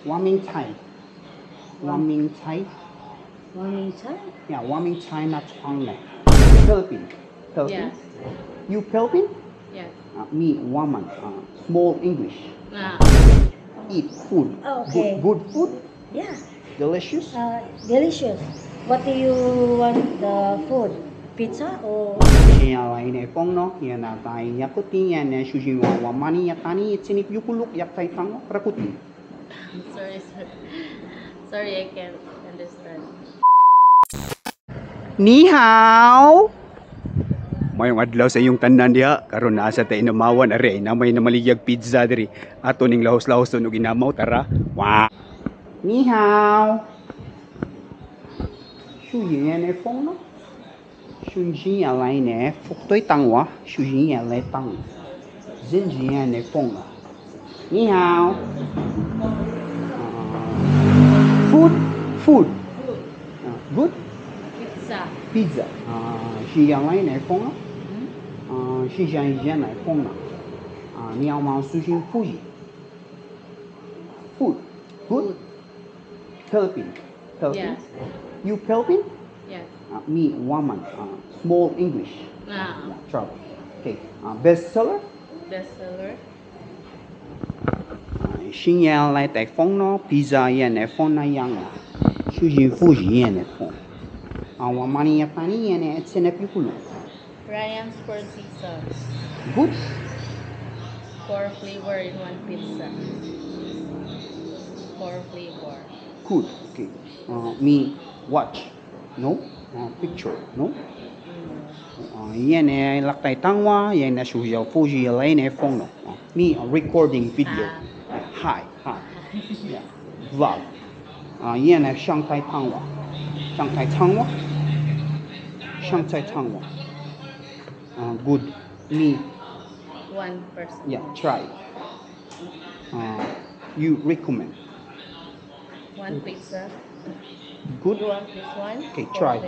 One Minh Thai. One Minh Thai. One Minh Thai? Yeah, One Minh Thai not Huang này. Philippines. Philippines. Yes. You Philippines? Yes. Me woman. Small English. Eat food. Okay. Good food. Yeah. Delicious. Delicious. What do you want the food? Pizza or? Nhà lại này phong nó hiện là tại nhà có tiền nhà này suy nghĩว่ามันนี่tani sini yukuluk yak tai tang rakuti. Sorry. Sorry, I can't understand. Ni hao. Mayong adlaw sa iyong tanan diha karon naa sa tay namawan are na may namaligag pizza diri ato ning lahos-lahos tunog ginamaw tara. Wow. Ni hao. 树爷呢风咯，树爷来呢福对当我，树爷来当，人爷呢风了。你好。food. Good. Pizza. 是样来呢风了。是像以前来风了。你要忙苏醒福气。Food. Good. Philippines. Yes. You Philippines? Yes. Me woman. Small English. Trouble. Okay. Bestseller. Bestseller. 新年来带风咯 ，pizza 也来风那样啊，休闲福气也来风。我妈你也看你也来吃那皮葫芦。Ryan's Four Seasons. Good. 4 flavor in one pizza. 4 flavor. Good. Okay. Me watch. No. Picture. No. 也来落带当哇，也来休闲福气来来风咯。Me recording video. Hi. Yeah. Vlog. 也来上台唱哇，上台唱哇。Good. Me. 1 person. Yeah, try. You recommend. 1 pizza. Good. You want this one? Okay, try.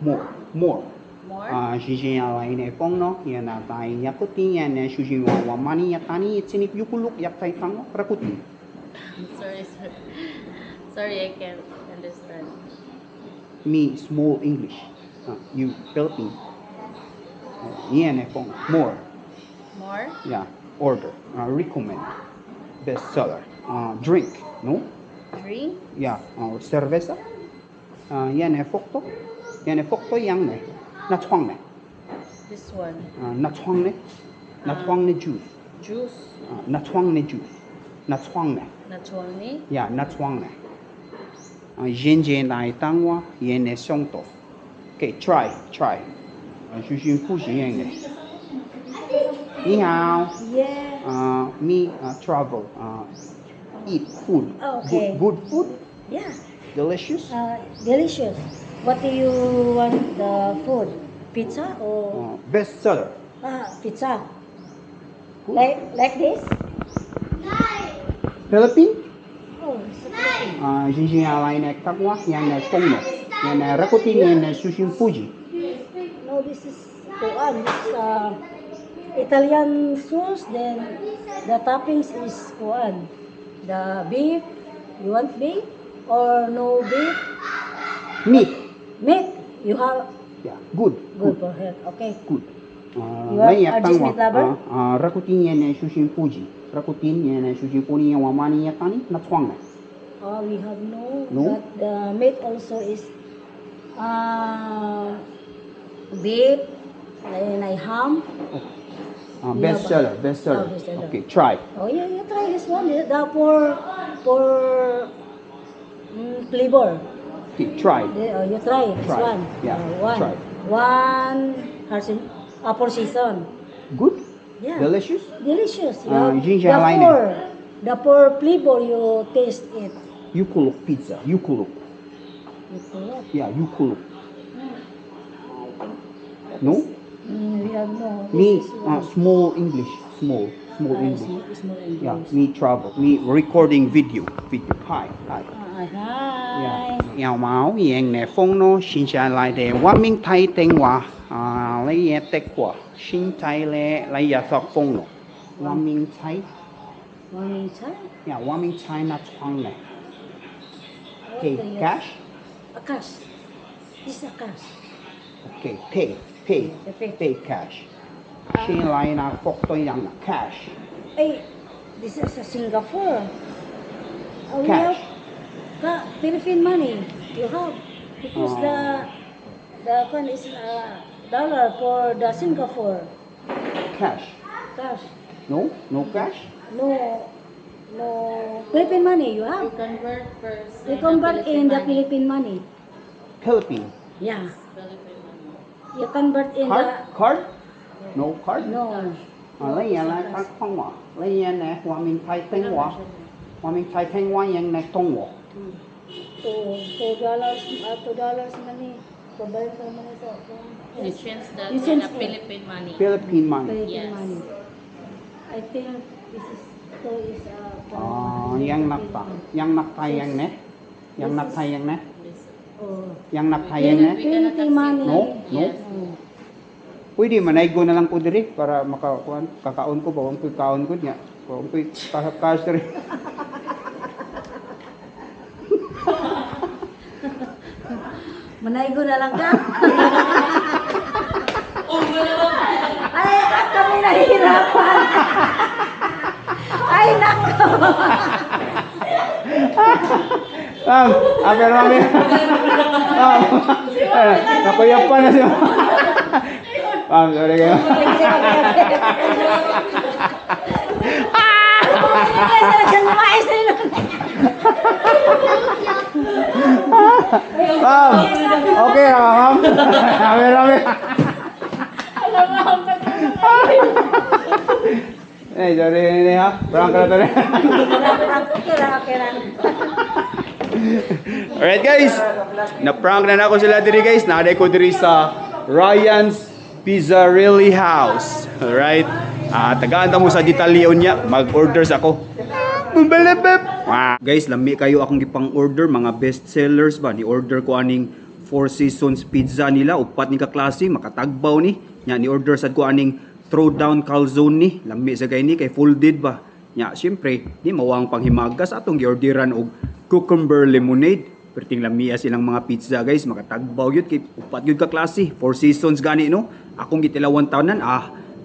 More. More? 新鲜来呢，风咯，也那在也不定也呢，suy nghĩว่ามันนี่tani sini yukuluk yak tai tang rakuti. Sorry, I can't understand. Me small English. You Philippines. Yeah, ne fong. More. Yeah. Order. Recommend. Bestseller. Drink. No. Drink? Yeah. Cerveza. Yeah, ne fokto. Yeah, ne fokto yang ne. Na chuang ne. This one. Na chuang ne. Na chuang ne juice. Juice? Na chuang ne juice. Na chuang ne. Na chuang ne? Yeah, na chuang ne. Yen yen lai tang wa yen ne xiong to. Okay, try. 舒心复习yen ne. 你好。Yeah. Me travel. Eat food. Okay. Good food. Yeah. Delicious. Delicious. What do you want the food? Pizza or? Bestseller. Pizza. Like this? Philippines. Oh, it's a Philippines. 新鲜来呢，台湾yang呢风呢，yang呢rakutin yang呢舒心复习。No, this is kuan. This Italian sauce. Then the toppings is kuan. The beef. You want beef or no beef? Meat. You have. Yeah, good. Good for health. Okay. Good. You are just meat lover? Rakutin yang ne舒心复习。Rakutin yang ne舒心复习yang wamani yang tani na chuang ne. We have no. No? But the meat also is beef, like ham. Bestseller. Okay, try. Oh yeah, you try this one. The for flavor. Okay, try. You try this one. Yeah, try. One Four Seasons. Good. Yeah. Delicious. The four flavor you taste it. Yukuluk pizza. Yukuluk. Yeah, Yukuluk. No? We have no. Me small English. Small English. Yeah, me travel. Me recording video. Hi. Hi. Yeah. Yào máu yang nè phong nó xin chào lại để Hoa Minh Thái tiếng Hoa lấy ye tết qua xin Thái lệ lấy ya sọc phong nó Hoa Minh Thái Waming Chai? Yeah, Waming China Chuangle. Okay, Okay, yes. cash. Akash. This is Akash. Okay, pay cash. Xin lai na phok tôi yang na cash. Hey, this is a Singapore. We Cash. have Philippine money. You have because Oh. the one is dollar for the Singapore Cash. cash. No cash. No Philippine money. You You have. convert first. You convert in the Philippine money. Philippine. Yeah. Philippine money. You convert in Card? No card. the no. Lấy nhà là các không ạ. Lấy nhà này Hoa Minh Thái Thanh Hoa. Hoa Minh Thái Thanh Hoa yang này tông Hoa. $2 money. Provide for money so. You change that You to change the it. Philippine money. Philippine money. Philippine Yes. money. I think this is Yang nakta yang ne. Yang nakta yang ne. Oh. Yang nakta yang ne. Philippine money. No. Yes. Pwede manaygo na lang ko diri para makakuan kakaon ko bawang ko kaon ko nya. Bawang ko cash diri. Manaygo na lang ka. Ay, kami nahihirapan. Ay, nako. Pero mami. Nakuya pa na siya. Sorry kayo. Okay na ma'am. Rami. Sorry ini ha. Prank ka na to. Okay lang. Alright guys, na-prank na ako sila diri guys. Naaday ko diri sa Ryan's Pizzarelli House. Alright, tagaan ta mo sa detalyon niya. Mag-orders ako. Guys, lami kayo akong gipang order. Mga best sellers ba? Ni-order ko aning Four Seasons pizza nila. Upat ni kaklase, makatagbaw ni. Nya, ni-order sad ko aning throwdown calzone ni. Lami sa kay ni, kay folded ba? Nya, syempre, ni mawang panghimagas atong giorderan og cucumber lemonade. Perting lamia silang mga pizza guys, makatagbaw yun kay upat yun ka klase. Four Seasons gani no. Akong gitilawan tanan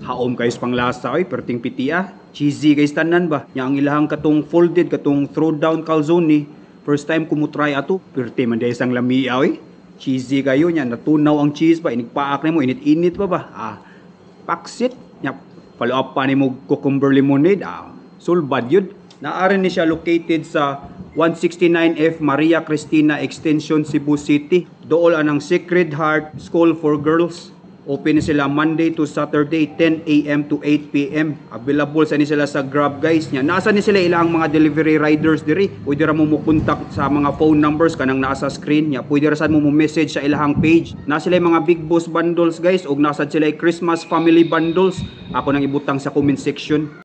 haom guys panglasa oy, perting pitia. Cheesy guys tanan ba. Nya ang ilahang katong folded katong throwdown calzone ni. First time ko mo try ato, perti man day sang lamia oy. Cheesy kayo nya, natunaw ang cheese ba, inigpaak nimo init-init pa ba. Paksit nya follow up pa nimo cucumber lemonade. Sulbad yun. Naaran ni siya located sa 169F Maria Cristina Extension, Cebu City. Dool anang Sacred Heart School for Girls. Open sila Monday to Saturday, 10 a.m. to 8 p.m. Available sa ni sila sa Grab guys. Nya, nasa ni sila ilang mga delivery riders diri. Pwede ra mo contact sa mga phone numbers kanang nasa screen. Nya, pwede ra sad mo message sa ilang page. Nasa sila mga Big Boss bundles guys ug nasa sila Christmas family bundles. Ako nang ibutang sa comment section.